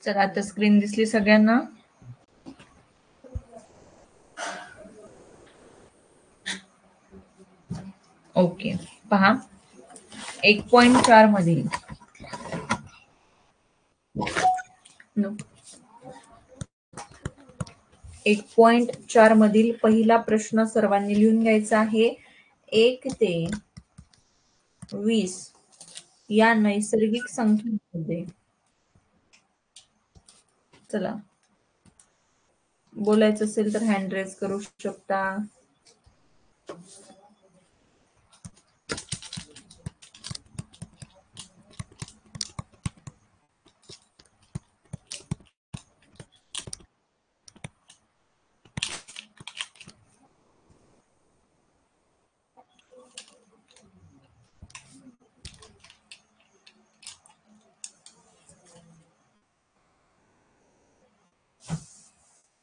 चला आता स्क्रीन दिसली सगळ्यांना. ओके, पहा 1.4 मधील 1.4 मधील पहिला प्रश्न सर्वांनी लिहून घ्यायचा आहे. 1 ते 20 या नैसर्गिक संख्यांमध्ये, चला बोलायचं असेल तर हँड रेज करू शकता.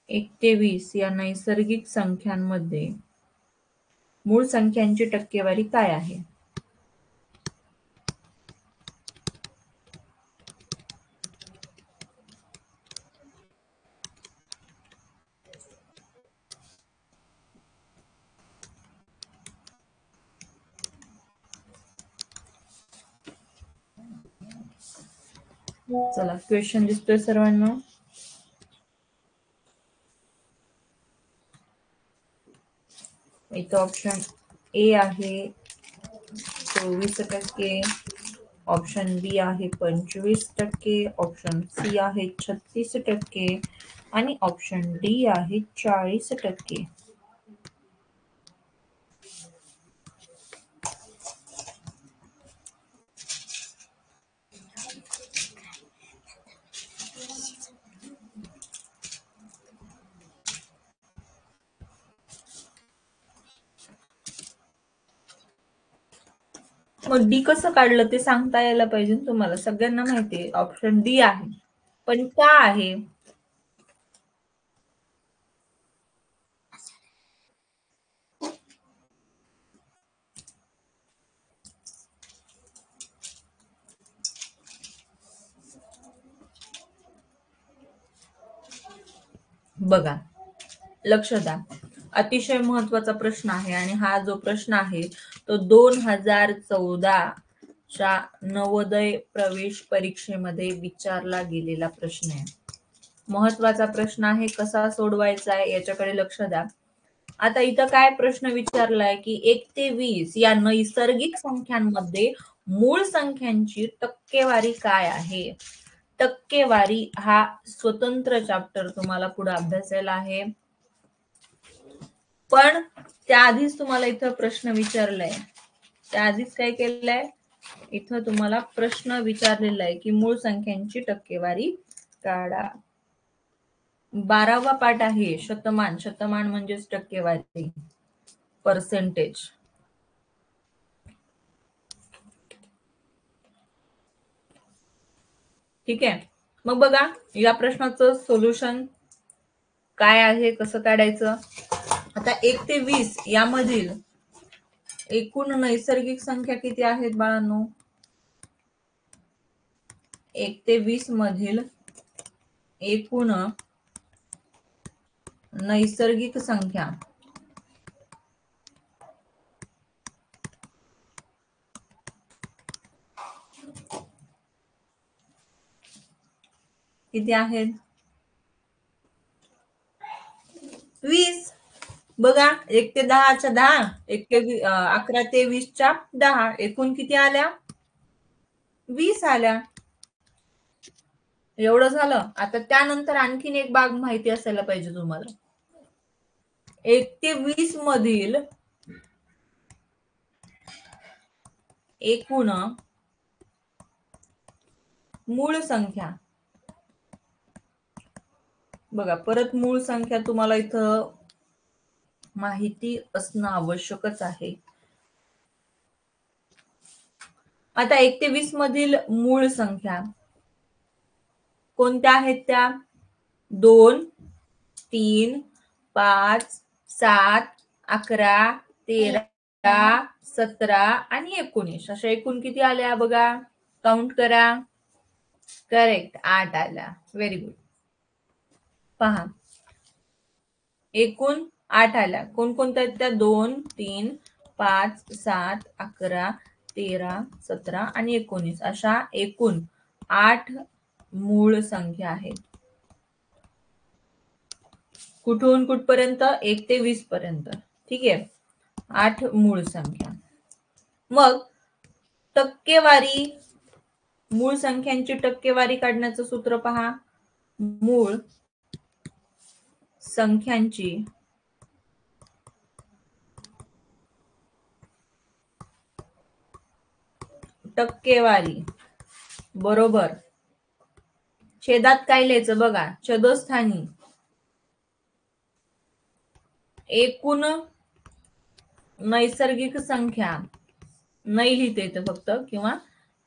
एक ते 20 या नैसर्गिक संख्यांमध्ये मूळ संख्यांची टक्केवारी काय आहे? चला क्वेश्चन दिसतोय सर्वांना. इथं ऑप्शन ए आहे 24%, ऑप्शन बी आहे 25%, ऑप्शन सी आहे 36% आणि ऑप्शन डी आहे 40%. मग डी कसं काढलं ते सांगता यायला पाहिजे तुम्हाला. सगळ्यांना माहितीये ऑप्शन डी आहे, पण का आहे? बघा, लक्ष द्या, अतिशय महत्वाचा प्रश्न आहे आणि हा जो प्रश्न आहे तो 2014च्या नवोदय प्रवेश परीक्षेमध्ये विचारला गेलेला प्रश्न आहे. महत्वाचा प्रश्न आहे, कसा सोडवायचा आहे याच्याकडे लक्ष द्या. आता इथं काय प्रश्न विचारलाय की 1 ते 20 या नैसर्गिक संख्यांमध्ये मूळ संख्यांची टक्केवारी काय आहे? टक्केवारी हा स्वतंत्र चॅप्टर तुम्हाला पुढे अभ्यासायला आहे. पण त्याआधीच तुम्हाला इथं प्रश्न विचारलाय, त्याआधीच काय केलंय, इथं तुम्हाला प्रश्न विचारलेला आहे की मूळ संख्यांची टक्केवारी काढा. 12वा पाठ आहे शतमान. शतमान म्हणजेच टक्केवारी, पर्सेंटेज. ठीक आहे, मग बघा या प्रश्नाचं सोल्युशन काय आहे, कसं काढायचं. आता 1 ते 20 यामधील एकूण नैसर्गिक संख्या किती आहेत बाळांनो? 1 ते 20 मधील एकूण नैसर्गिक संख्या किती आहेत? 20. बघा, 1 ते 10च्या 10, 11 ते 20च्या 10, एकूण किती आल्या? 20 आल्या. एवढं झालं. आता त्यानंतर आणखीन एक बाब माहिती असायला पाहिजे तुम्हाला. 1 ते 20 मधील एकूण मूळ संख्या. बघा, परत मूळ संख्या तुम्हाला इथं माहिती असणं आवश्यकच आहे. आता 1 ते 20 मधील मूळ संख्या कोणत्या आहेत त्या? 2, 3, 5, 7, 11, 13 17 आणि 19 अशा एकूण किती आल्या बघा, काउंट करा. करेक्ट, 8 आल्या. Very good. पहा, एकूण 8 आल्या. कोणकोणत्या आहेत त्या? 2, 3, 5, 7, 11, 13, 17 आणि 19 अशा एकूण 8 मूळ संख्या आहेत. कुठून कुठपर्यंत? 1 ते 20 पर्यंत. ठीक आहे, 8 मूळ संख्या. मग टक्केवारी, मूळ संख्यांची टक्केवारी काढण्याचं सूत्र पहा. मूळ संख्यांची टक्केवारी बरोबर छेदात काय लिहायचं बघा, छेदस्थानी एकूण नैसर्गिक संख्या, नाही लिहिता येतं फक्त, किंवा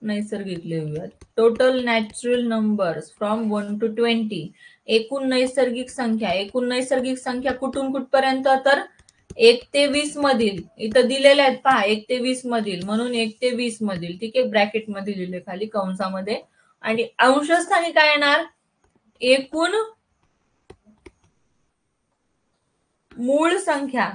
नैसर्गिक लिहूयात. Total natural numbers from 1 to 20. एकूण नैसर्गिक संख्या. एकूण नैसर्गिक संख्या कुठून कुठपर्यंत? तर 1 ते 20 मधील. इथं दिलेल्या आहेत पहा, 1 ते 20 मधील, म्हणून 1 ते 20 मधील. ठीक आहे, ब्रॅकेट मध्ये लिहिले खाली कंसामध्ये. आणि अंशस्थानी काय येणार? एकूण मूळ संख्या,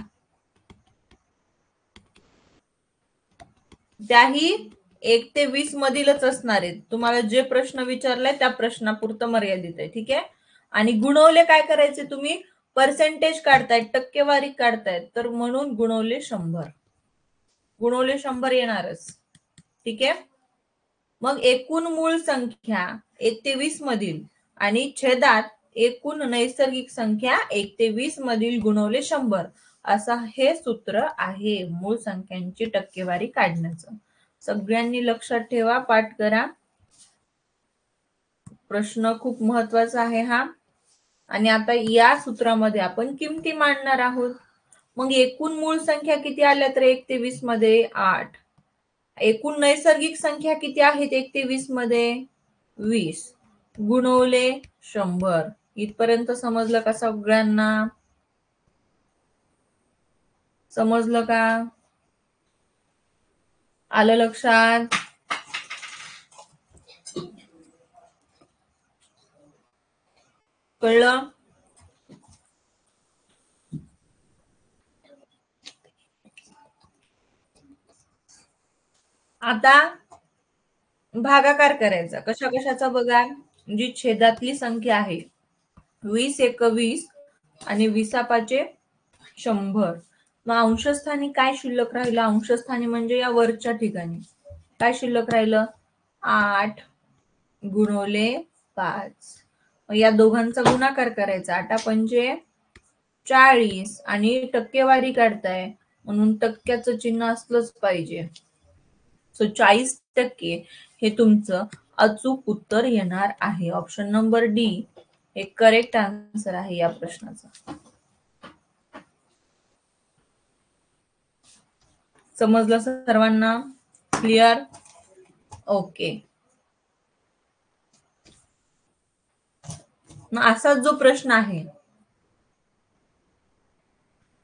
त्याही 1 ते 20 मधीलच असणार आहेत. तुम्हाला जे प्रश्न विचारलाय त्या प्रश्नापुरतं मर्यादित आहे. ठीक आहे, आणि गुणवले काय करायचे? तुम्ही पर्सेंटेज काढतायत, टक्केवारी काढतायत, तर म्हणून गुणवले 100. गुणवले 100 येणारच. ठीक आहे, मग एकूण मूळ संख्या 1 ते 20 मधील आणि छेदात एकूण नैसर्गिक संख्या 1 ते 20 मधील गुणवले 100 असं हे सूत्र आहे मूळ संख्यांची टक्केवारी काढण्याचं. सगळ्यांनी लक्षात ठेवा, पाठ करा. प्रश्न खूप महत्वाचा आहे हा. आणि आता या सूत्रामध्ये आपण किमती मांडणार आहोत. मग एकूण मूळ संख्या किती आल्या? तर 1 ते 20 मध्ये 8. एकूण नैसर्गिक संख्या किती आहेत 1 ते 20 मध्ये? 20 गुणवले 100. इथपर्यंत समजलं का सगळ्यांना? समजलं का? आलं लक्षात? कळलं? आता भागाकार करायचा. कशा कशाचा बघा? जी छेदातली संख्या आहे 20 एक 20 आणि 20 100. मग अंशस्थानी काय शिल्लक राहिलं? अंशस्थानी म्हणजे या वरच्या ठिकाणी काय शिल्लक राहिलं? 8 गुणवले 5. या दोघांचा गुणाकार करायचा. 8 पंचे 40 आणि टक्केवारी काढताय म्हणून टक्क्याचं चिन्ह असलंच पाहिजे. सो 40% हे तुमचं अचूक उत्तर येणार आहे. ऑप्शन नंबर डी हे करेक्ट आन्सर आहे या प्रश्नाचा. समजलं सर्वांना? क्लिअर? ओके. असाच जो प्रश्न आहे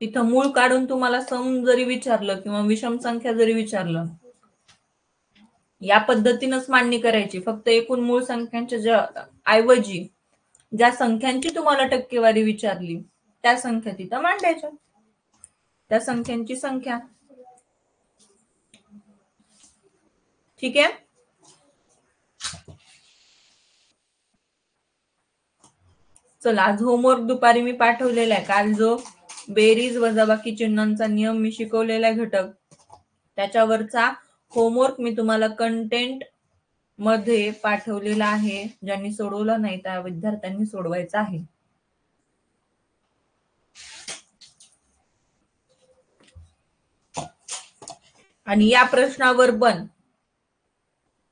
तिथं मूळ काढून तुम्हाला सम जरी विचारलं किंवा विषम संख्या जरी विचारलं, या पद्धतीनंच मांडणी करायची. फक्त एकूण मूळ संख्यांच्या ऐवजी ज्या संख्यांची तुम्हाला टक्केवारी विचारली त्या संख्या तिथं मांडायच्या, त्या संख्यांची संख्या. ठीक आहे, चला आज होमवर्क दुपारी मी पाठवलेला आहे. काल जो बेरीज वजाबाकी चिन्हांचा नियम मी शिकवलेला आहे घटक, त्याच्यावरचा होमवर्क मी तुम्हाला कंटेंट मध्ये पाठवलेला आहे. ज्यांनी सोडवलं नाही त्या विद्यार्थ्यांनी सोडवायचं आहे. आणि या प्रश्नावर पण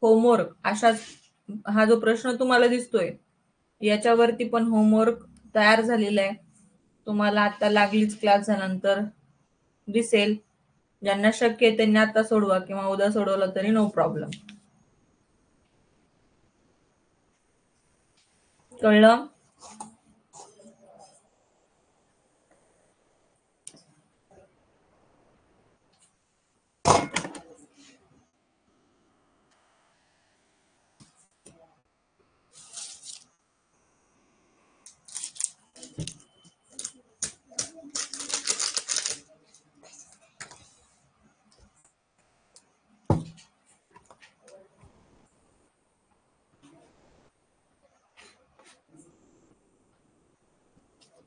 होमवर्क अशाच, हा जो प्रश्न तुम्हाला दिसतोय याच्यावरती पण होमवर्क तयार झालेला आहे. तुम्हाला आता लागलीच क्लास झाल्यानंतर दिसेल. ज्यांना शक्य आहे त्यांनी आता सोडवा किंवा उद्या सोडवलं तरी नो प्रॉब्लेम. कळलं?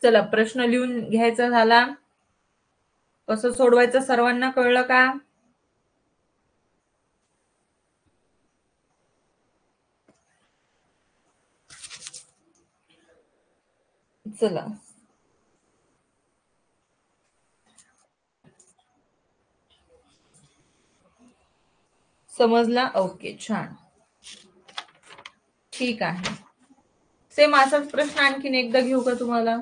चला प्रश्न लिहून घ्यायचा झाला. कसं सोडवायचं सर्वांना कळलं का? चला समजला? ओके, छान, ठीक आहे. सेम असाच प्रश्न आणखीन एकदा घेऊ का तुम्हाला?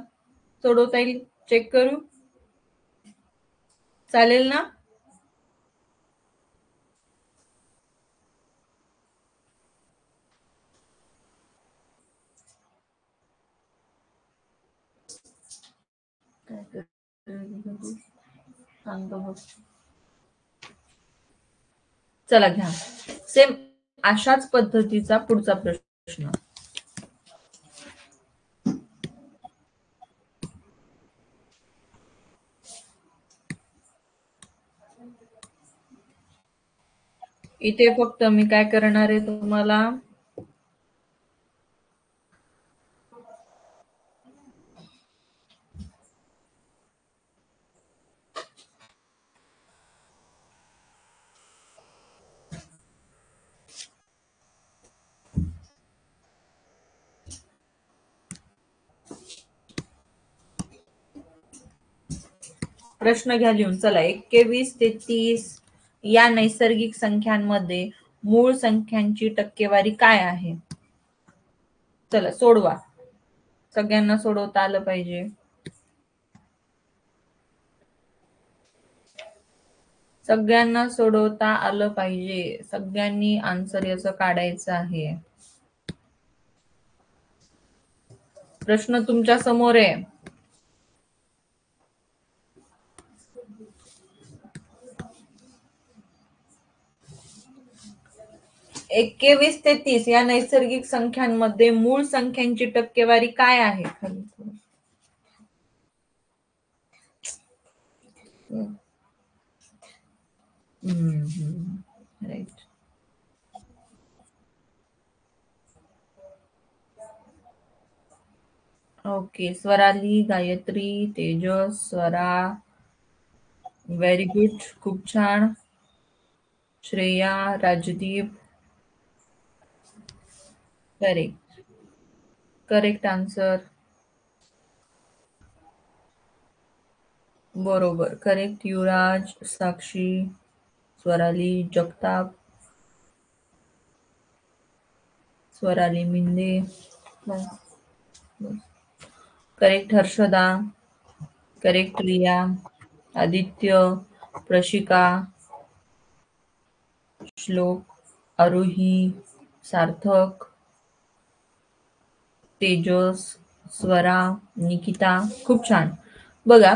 सोडवता येईल? चेक करू, चालेल ना? चला घ्या सेम अशाच पद्धतीचा पुढचा प्रश्न. इथे फक्त मी काय करणार आहे तुम्हाला, प्रश्न घ्या लिहून. चला 21 ते 30 या नैसर्गिक संख्यांमध्ये मूळ संख्यांची टक्केवारी काय आहे? चला सोडवा, सगळ्यांना सोडवता आलं पाहिजे. सगळ्यांना सोडवता आलं पाहिजे. सगळ्यांनी आन्सर याचं काढायचं आहे. प्रश्न तुमच्या समोर आहे. एकवीस ते 30 या नैसर्गिक संख्यांमध्ये मूळ संख्यांची टक्केवारी काय आहे? Right. Okay, Swarali, Gayatri, Tejas, Swara, very good, खूप छान. Shreya, Rajdeep, correct, correct answer, बरोबर, correct. Yuvraj, Sakshi, Swarali, Jagtap, Swarali Minde, correct. Harshada, correct. Riya, Aditya, Prashika, Shlok, Aarohi, सार्थक, तेजस, स्वरा, निकिता, खूप छान. बघा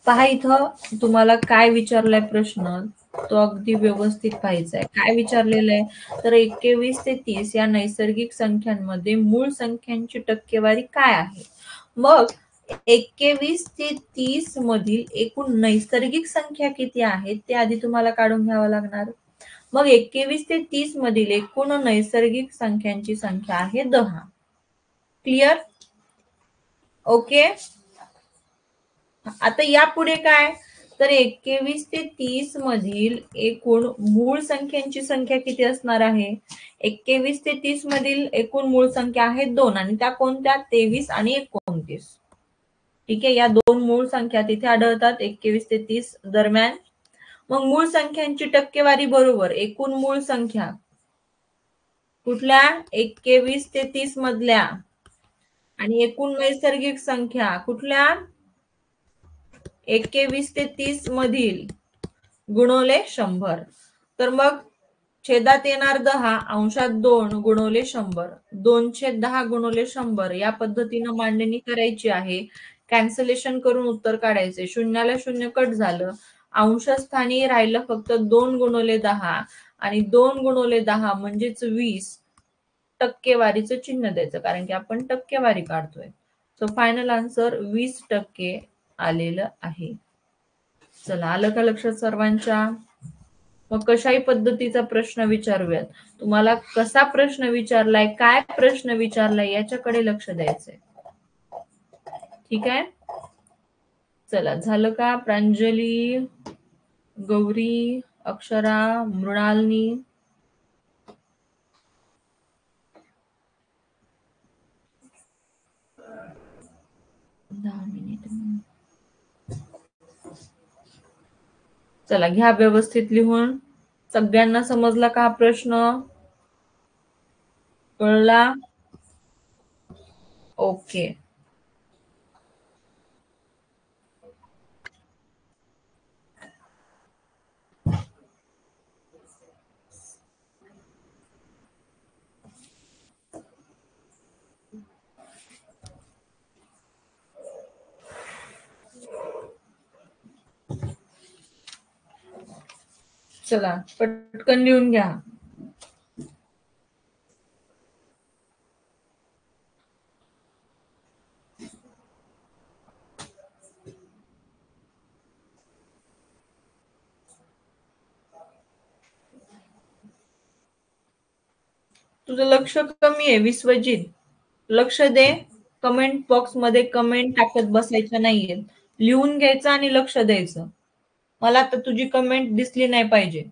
पहा इथं तुम्हाला काय विचारलाय प्रश्न, तो अगदी व्यवस्थित पाहायचा आहे. काय विचारलेलं आहे तर 21 ते 30 या नैसर्गिक संख्यांमध्ये मूळ संख्यांची टक्केवारी काय आहे? मग 21 ते 30 मधील एकूण नैसर्गिक संख्या किती आहेत ते आधी तुम्हाला काढून घ्यावं लागणार. मग 21 ते 30 मधील एकूण नैसर्गिक संख्यांची संख्या आहे 10. क्लिअर? ओके. आता यापुढे काय तर 21 ते 30 मधील एकूण मूळ संख्यांची संख्या किती असणार आहे? 21 ते 30 मधील एकूण मूळ संख्या आहेत 2 आणि त्या कोणत्या? 23 आणि 29. ठीक आहे, या दोन मूळ संख्या तिथे आढळतात 21 ते 30 दरम्यान. मग मूळ संख्यांची टक्केवारी बरोबर एकूण मूळ संख्या कुठल्या? 21 ते 30 मधल्या आणि एकूण नैसर्गिक संख्या कुठल्या? 21 ते 30 मधील गुणवले 100. तर मग छेदात येणार 10 अंशात 2 गुणवले 100. 2/10 गुणवले 100 या पद्धतीनं मांडणी करायची आहे. कॅन्सलेशन करून उत्तर काढायचे. शून्याला शून्य कट झालं. अंशस्थानी राहिलं फक्त 2 गुणवले 10 आणि 2 गुणवले 10 म्हणजेच 20. टक्केवारीचं चिन्ह द्यायचं कारण की आपण टक्केवारी काढतोय. सो फायनल आन्सर 20% आलेलं आहे. चला आलं का लक्षात सर्वांच्या? मग कशाही पद्धतीचा प्रश्न विचारूयात. तुम्हाला कसा प्रश्न विचारलाय, काय प्रश्न विचारलाय याच्याकडे लक्ष द्यायचंय. ठीक आहे. चला, झालं का? प्रांजली, गौरी, अक्षरा, मृणालिनी. चला, घ्या व्यवस्थित लिहून. सगळ्यांना समजला का हा प्रश्न? कळला? ओके. चला, पटकन लिहून घ्या. तुझं लक्ष कमी आहे विश्वजित. लक्ष दे. कमेंट बॉक्स मध्ये कमेंट टाकत बसायचं नाहीये. लिहून घ्यायचं आणि लक्ष द्यायचं. मला तर तुझी कमेंट दिसली नाही पाहिजे.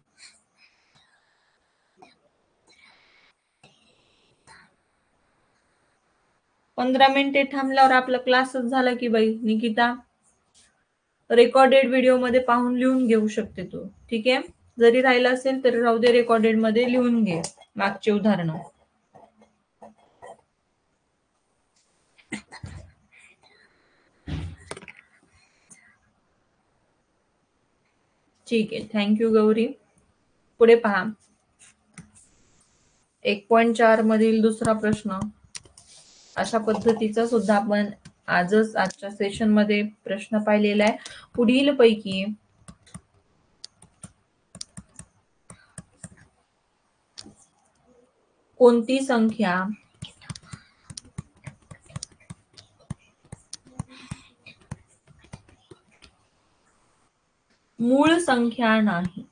पंधरा मिनिटे थांबल्यावर आपला क्लासच झाला की बाई निकिता. रेकॉर्डेड व्हिडिओ मध्ये पाहून लिहून घेऊ शकते तू. ठीक आहे. जरी राहिलं असेल तरी राहू दे, रेकॉर्डेड मध्ये लिहून घे मागचे उदाहरण. ठीक आहे. थँक्यू गौरी. पुढे पहा. 1.4 मधील दुसरा प्रश्न. अशा पद्धतीचा सुद्धा आपण आजच्या सेशन मध्ये प्रश्न पाहिलेला आहे. पुढील पैकी कोणती संख्या मूळ संख्या नाही,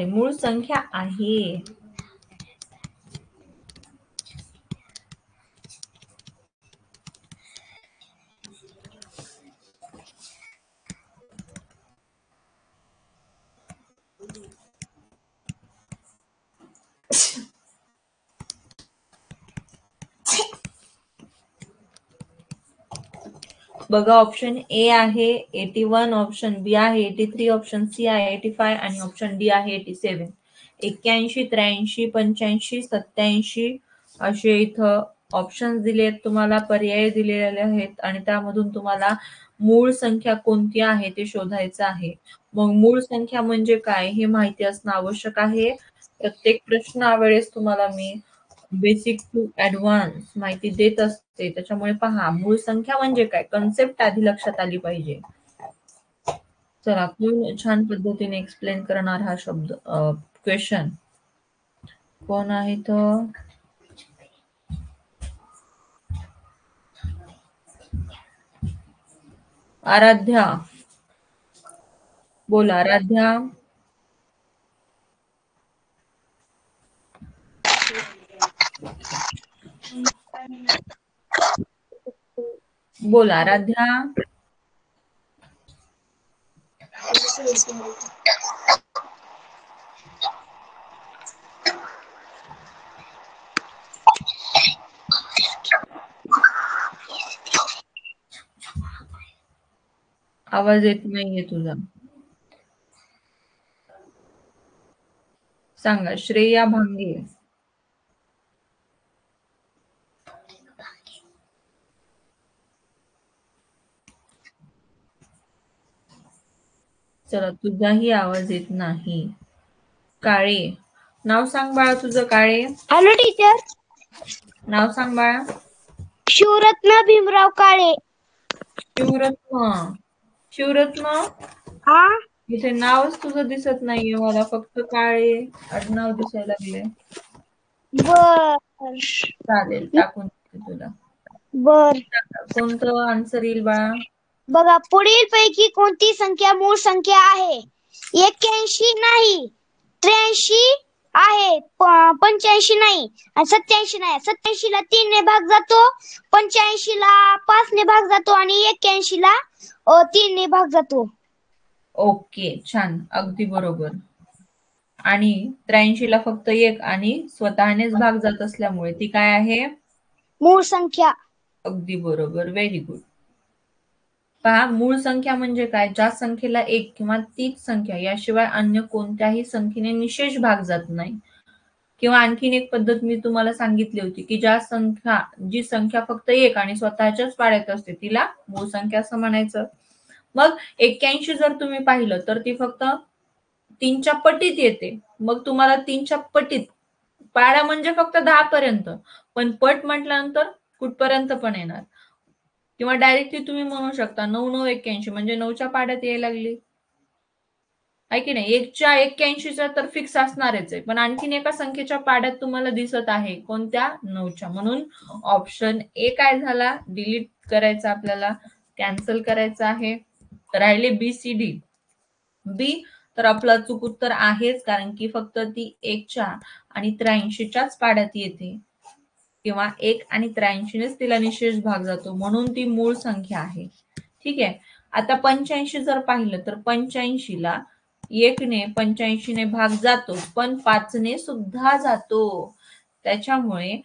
मूळ संख्या आहे. बघा, ऑप्शन ए आहे 81, ऑप्शन बी आहे 83, ऑप्शन सी आहे 85 आणि ऑप्शन डी आहे 87. 81, 83, 85, 87 असे इथं ऑप्शन्स दिले आहेत तुम्हाला, पर्याय दिलेले आहेत आणि त्यामधून तुम्हाला मूळ संख्या कोणती आहे ते शोधायचं आहे. मग मूळ संख्या म्हणजे काय हे माहिती असणं आवश्यक आहे. प्रत्येक प्रश्नावेळेस तुम्हाला मी बेसिक टू ऍडव्हान्स माहिती देत असते. त्याच्यामुळे पहा, मूळ संख्या म्हणजे काय, कन्सेप्ट आधी लक्षात आली पाहिजे. चला, कोण छान पद्धतीने एक्सप्लेन करणार हा शब्द क्वेश्चन कोण आहे तो? आराध्या. बोल आराध्या. बोल आराध्या. आवाज येत नाहीये तुझा. सांगा. श्रेया भांगे. चला, तुझाही आवाज येत नाही. काळे. नाव सांग बाळा तुझं. काळे. Hello teacher. नाव सांग बाळा. शिवरत्न भीमराव काळे. शिवरत्न. शिवरत्न. हा. इथे नावच तुझं दिसत नाहीये मला, फक्त काळे आडनाव दिसायला लागले. बर. चालेल, टाकून देते तुला. बर. कोणतं आन्सर येईल बाळा? बघा, पुढील पैकी कोणती संख्या मूळ संख्या आहे? 81 नाही, 83 आहे 85 नाही आणि 87 नाही. 87 ला 3 ने भाग जातो, 85 ला 5 ने भाग जातो आणि 81 ला 3 ने भाग जातो. ओके, छान, अगदी बरोबर. आणि 83 ला फक्त 1 आणि स्वतःनेच भाग जात असल्यामुळे ती काय आहे? मूळ संख्या. अगदी बरोबर, व्हेरी गुड. पहा, मूळ संख्या म्हणजे काय? ज्या संख्येला 1 किंवा तीच संख्या याशिवाय अन्य कोणत्याही संख्येने निशेष भाग जात नाही. किंवा आणखीन एक पद्धत मी तुम्हाला सांगितली होती की जी संख्या फक्त 1 आणि स्वतःच्याच पाड्यात असते तिला मूळ संख्या असं म्हणायचं. मग 81 जर तुम्ही पाहिलं तर ती फक्त 3च्या पटीत येते. मग तुम्हाला 3च्या पटीत, पाडा म्हणजे फक्त 10 पर्यंत, पण पट म्हटल्यानंतर कुठपर्यंत पण येणार. किंवा डायरेक्टली तुम्ही म्हणू शकता 9 9 81 म्हणजे 9च्या पाड्यात यायला लागली, आहे की नाही? 1च्या 81चा तर फिक्स असणारच आहे, पण आणखीन एका संख्येच्या पाड्यात तुम्हाला दिसत आहे, कोणत्या? 9च्या. म्हणून ऑप्शन ए काय झाला? डिलीट करायचा, आपल्याला कॅन्सल करायचं आहे. राहिले बी सी डी. बी तर आपलं चूक उत्तर आहेच, कारण की फक्त ती 1च्या आणि 83च्याच पाड्यात येते, किंवा 1 आणि 83नेच तिला निशेष भाग जातो, म्हणून ती मूळ संख्या आहे. ठीक आहे. आता 85 जर पाहिलं तर 85ला 1 ने 85 ने भाग जातो, पण 5 ने सुद्धा जातो. त्याच्यामुळे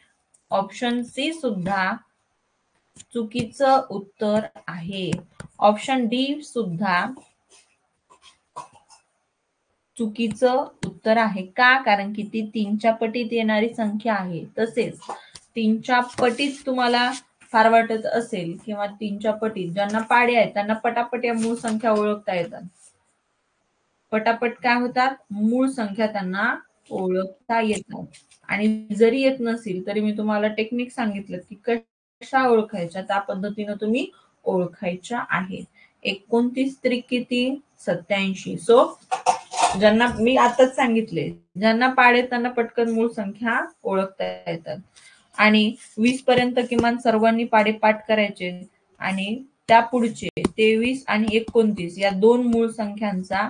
ऑप्शन सी सुद्धा चुकीचं उत्तर आहे. ऑप्शन डी सुद्धा चुकीचं उत्तर आहे. का? कारण की ती 3च्या पटीत येणारी संख्या आहे. तसेच 3च्या पटीत तुम्हाला फार वाटत असेल, किंवा 3च्या पटीत ज्यांना पाडे आहेत त्यांना पटापट या मूळ संख्या ओळखता येतात. पटापट काय होतात? मूळ संख्या त्यांना ओळखता येतात. आणि जरी येत नसेल तरी मी तुम्हाला टेक्निक सांगितलं की कशा ओळखायच्या, त्या पद्धतीनं तुम्ही ओळखायच्या आहेत. 29 त्रिक किती? 87. सो ज्यांना मी आताच सांगितले, ज्यांना पाडे त्यांना पटकन मूळ संख्या ओळखता येतात. आणि 20 पर्यंत किमान सर्वांनी पाडे पाठ करायचे, आणि त्या पुढचे 23 आणि 29 या दोन मूळ संख्यांचा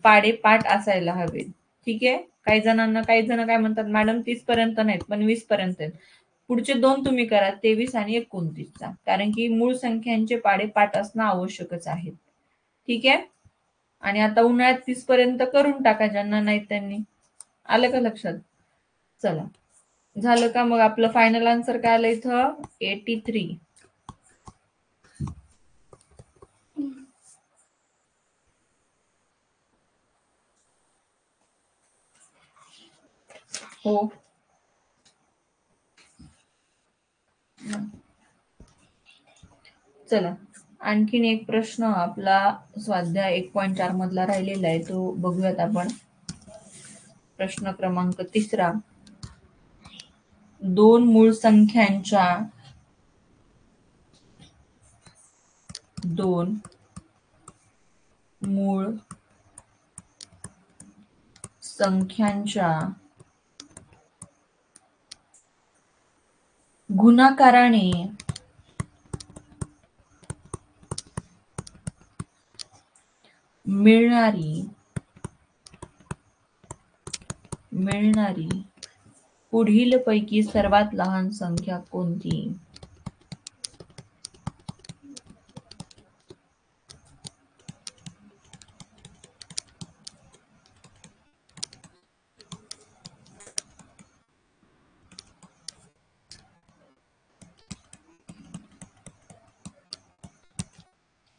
पाडे पाठ असायला हवे. ठीक आहे. काही जण काय म्हणतात, मॅडम 30 पर्यंत नाहीत पण 20 पर्यंत आहेत. पुढचे दोन तुम्ही करा, 23 आणि 29चा, कारण की मूळ संख्यांचे पाडे पाठ असणं आवश्यकच आहे. ठीक आहे. आणि आता उन्हाळ्यात 30 पर्यंत करून टाका, ज्यांना नाही त्यांनी. आलं का लक्षात? चला, झालं का? मग आपलं फायनल आन्सर काय आलं इथं? 83. हो. चला, आणखीन एक प्रश्न आपला स्वाध्याय 1.4 मधला राहिलेला आहे, तो बघूयात आपण. प्रश्न क्रमांक 3. दोन मूळ संख्यांच्या गुणाकाराने मिळणारी पुढील पैकी सर्वात लहान संख्या कोणती?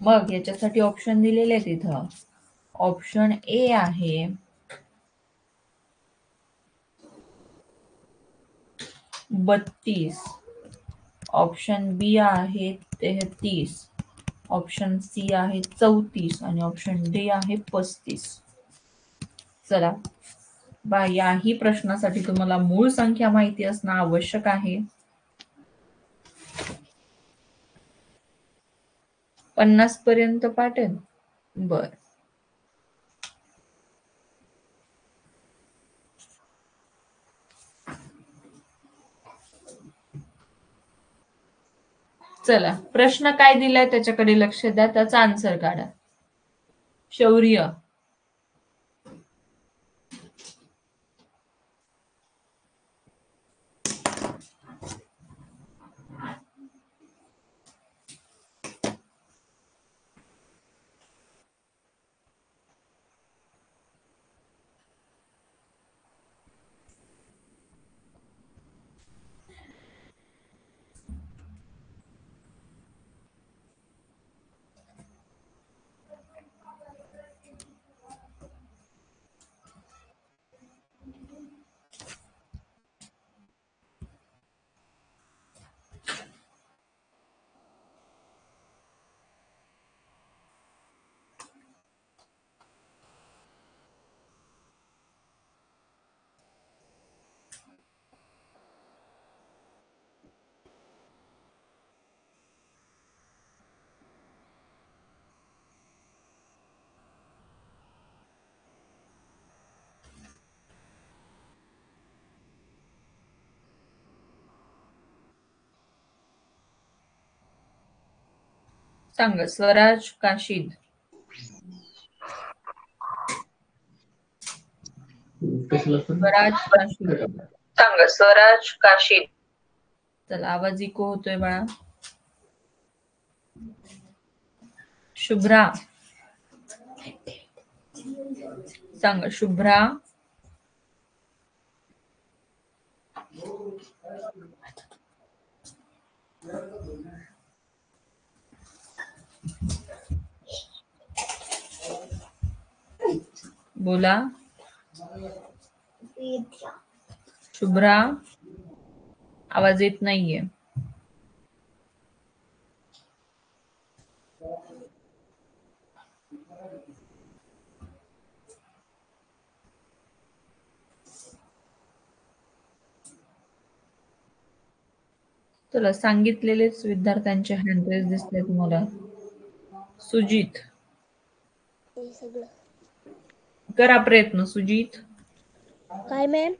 मग याच्यासाठी ऑप्शन दिलेले आहेत इथं. ऑप्शन ए आहे 32, ऑप्शन बी आहे 33, ऑप्शन सी आहे 34 आणि ऑप्शन डी आहे 35. चला, याही प्रश्नासाठी तुम्हाला मूळ संख्या माहिती असणं आवश्यक आहे. 50 पर्यंत पाठेल. बर, चला, प्रश्न काय दिलाय त्याच्याकडे लक्ष द्या, त्याचा आन्सर काढा. शौर्य, सांगा. स्वराज काशीद. स्वराज काशीद. सांगा. स्वराज काशीद. चला, आवाज इको होतोय बाळा. शुभ्रा. सांगा. शुभ्रा. बोला. शुभ्रा, आवाज येत नाहीये. चला, सांगितलेलेच विद्यार्थ्यांचे हँडरेस दिसले तुम्हाला. सुजित, करा प्रयत्न. सुजित, काय मॅम?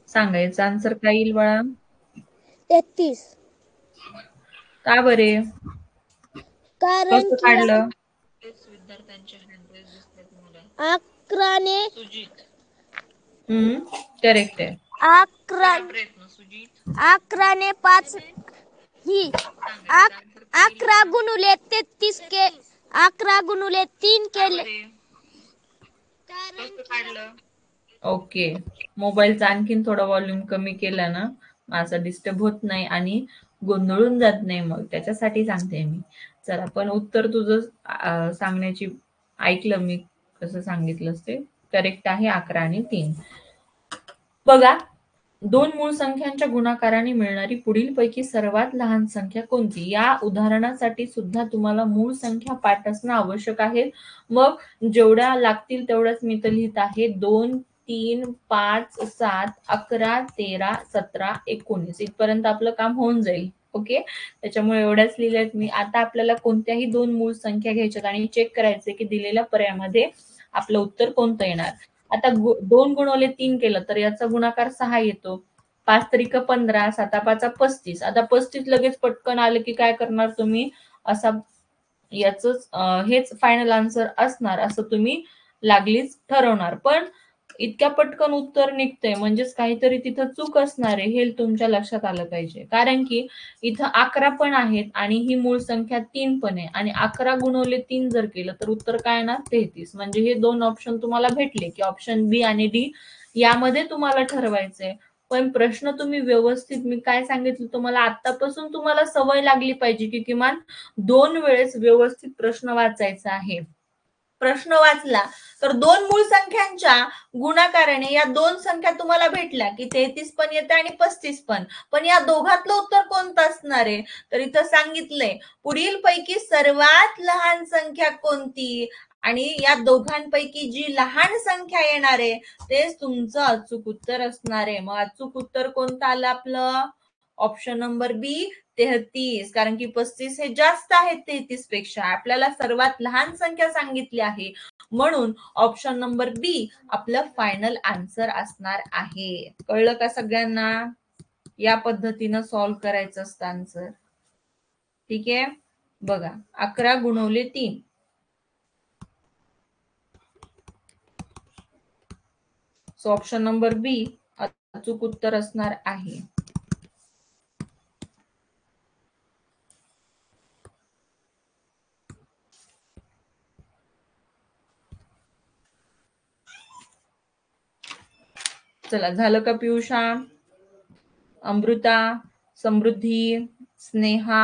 सांगायचं आन्सर काय येईल बाळा? 33. का बरे? कारण कसं की काढलं? विद्यार्थ्यांचे हँडरेस दिसले तुम्हाला. 11ने सुजित. करेक्ट आहे. 11ने 5 ही 11 गुणुले 33 के 11 गुणुले 3 केले. ओके. मोबाईलचा आणखीन थोडा व्हॉल्यूम कमी केला ना, माझा डिस्टर्ब होत नाही आणि गोंधळून जात नाही, मग त्याच्यासाठी सांगते मी. चला, पण उत्तर तुझं सांगण्याची ऐकलं मी कसं सांगितलंस ते करेक्ट आहे. 11 आणि 3. बघा, दोन मूळ संख्यांच्या गुणाकाराने मिळणारी पुढील पैकी सर्वात लहान संख्या कोणती? या उदाहरणासाठी सुद्धा तुम्हाला मूळ संख्या पाठ असणं आवश्यक आहे. मग जेवढ्या लागतील तेवढ्याच मी तर लिहित आहे. 2, 3, 5, 7, 11, 13, 17, 19 इथपर्यंत आपलं काम होऊन जाईल. ओके, त्याच्यामुळे एवढ्याच लिहिल्यात मी. आता आपल्याला कोणत्याही दोन मूळ संख्या घ्यायच्यात आणि चेक करायचे की दिलेल्या पर्यायामध्ये आपलं उत्तर कोणतं येणार. आता 2 गुणवले 3 केलं तर याचा गुणाकार 6 येतो. 5 त्रिक 15, 7 5 35. आता 35 लगेच पटकन आलं की काय करणार तुम्ही? असा याच हेच फायनल आन्सर असणार असं तुम्ही लागलीच ठरवणार. पण इतक्या पटकन उत्तर निघतंय म्हणजेच काहीतरी तिथं चूक असणार आहे, हे तुमच्या लक्षात आलं पाहिजे. कारण की इथं 11 पण आहेत आणि ही मूळ संख्या 3 पण आहे आणि 11 गुणवले 3 जर केलं तर उत्तर काय येणार? 33. म्हणजे हे दोन ऑप्शन तुम्हाला भेटले की ऑप्शन बी आणि डी यामध्ये तुम्हाला ठरवायचंय. पण प्रश्न तुम्ही व्यवस्थित, मी काय सांगितलं तुम्हाला, आतापासून तुम्हाला सवय लागली पाहिजे की किमान 2 वेळेस व्यवस्थित प्रश्न वाचायचा आहे. प्रश्न वाचला तर दोन मूळ संख्यांच्या गुणाकाराने या दोन संख्या तुम्हाला भेटल्या की 33 पण येते आणि 35 पण. पण या दोघातलं उत्तर कोणतं असणार आहे? तर इथं सांगितलंय पुढील पैकी सर्वात लहान संख्या कोणती आणि या दोघांपैकी जी लहान संख्या येणार आहे तेच तुमचं अचूक उत्तर असणार आहे. मग अचूक उत्तर कोणतं आलं आपलं? ऑप्शन नंबर बी, 33. कारण की 35 हे जास्त आहेत 33 पेक्षा. आपल्याला सर्वात लहान संख्या सांगितली आहे म्हणून ऑप्शन नंबर बी आपलं फायनल आन्सर असणार आहे. कळलं का सगळ्यांना? या पद्धतीनं सॉल्व्ह करायचं असतं आन्सर. ठीक आहे, बघा 11 गुणवले 3. सो ऑप्शन नंबर बी अचूक उत्तर असणार आहे. चला, झालं का पियुषा, अमृता, समृद्धी, स्नेहा,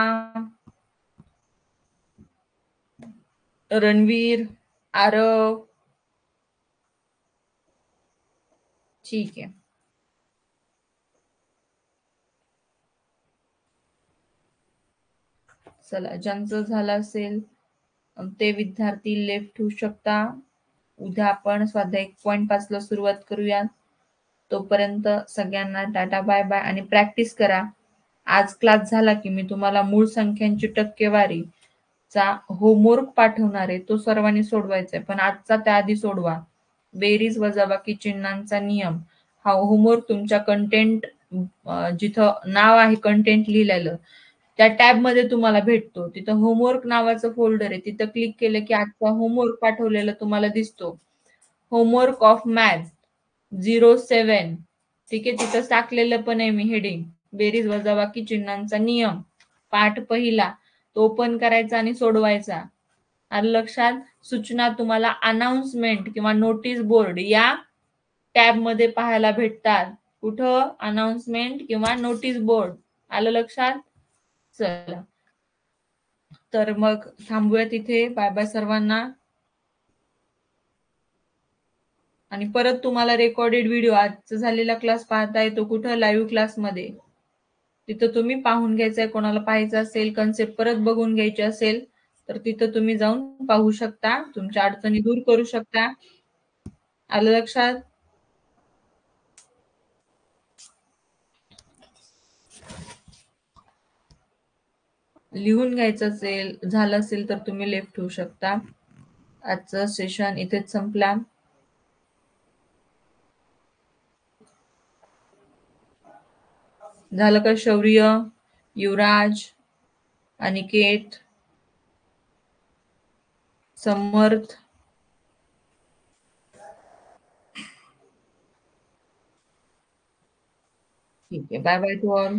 रणवीर, आरव? ठीक आहे. चला, ज्यांचं झालं असेल ते विद्यार्थी लेफ्ट ठेवू शकता. उद्या आपण स्वाध्याय 1.5 ला सुरुवात करूया. तोपर्यंत सगळ्यांना टाटा, बाय बाय आणि प्रॅक्टिस करा. आज क्लास झाला की मी तुम्हाला मूळ संख्यांची टक्केवारीचा होमवर्क पाठवणार आहे, तो सर्वांनी सोडवायचा आहे. पण आजचा त्याआधी सोडवा. बेरीज वजाबाकी चिन्हांचा नियम हा होमवर्क तुमच्या कंटेंट जिथं नाव आहे कंटेंट लिहिलेलं त्या टॅब मध्ये तुम्हाला भेटतो. तिथं होमवर्क नावाचं फोल्डर आहे. तिथं क्लिक केलं की आजचा होमवर्क पाठवलेला तुम्हाला दिसतो. Homework of math 07. ठीक आहे, तिथं टाकलेलं पण आहे मी हेडिंग. बेरीज वजाबाकी चिन्हांचा नियम पाठ पहिला तो ओपन करायचा आणि सोडवायचा. आलं लक्षात? सूचना तुम्हाला अनाउन्समेंट किंवा नोटीस बोर्ड या टॅब मध्ये पाहायला भेटतात. कुठं? अनाउन्समेंट किंवा नोटीस बोर्ड. आलं लक्षात? चला, तर मग थांबूया तिथे. बाय बाय सर्वांना. आणि परत तुम्हाला रेकॉर्डेड व्हिडिओ आजचा झालेला क्लास पाहता येतो कुठं? लाईव्ह क्लासमध्ये. तिथं तुम्ही पाहून घ्यायचंय. कोणाला पाहायचं असेल, कन्सेप्ट परत बघून घ्यायची असेल तर तिथं तुम्ही जाऊन पाहू शकता. तुमच्या अडचणी दूर करू शकता. आलं लक्षात? लिहून घ्यायचं असेल, झालं असेल तर तुम्ही लेफ्ट ठेवू शकता. आजचं सेशन इथेच संपला. झालं का शौर्य, युवराज, अनिकेत, समर्थ? ठीक आहे. Bye bye to all.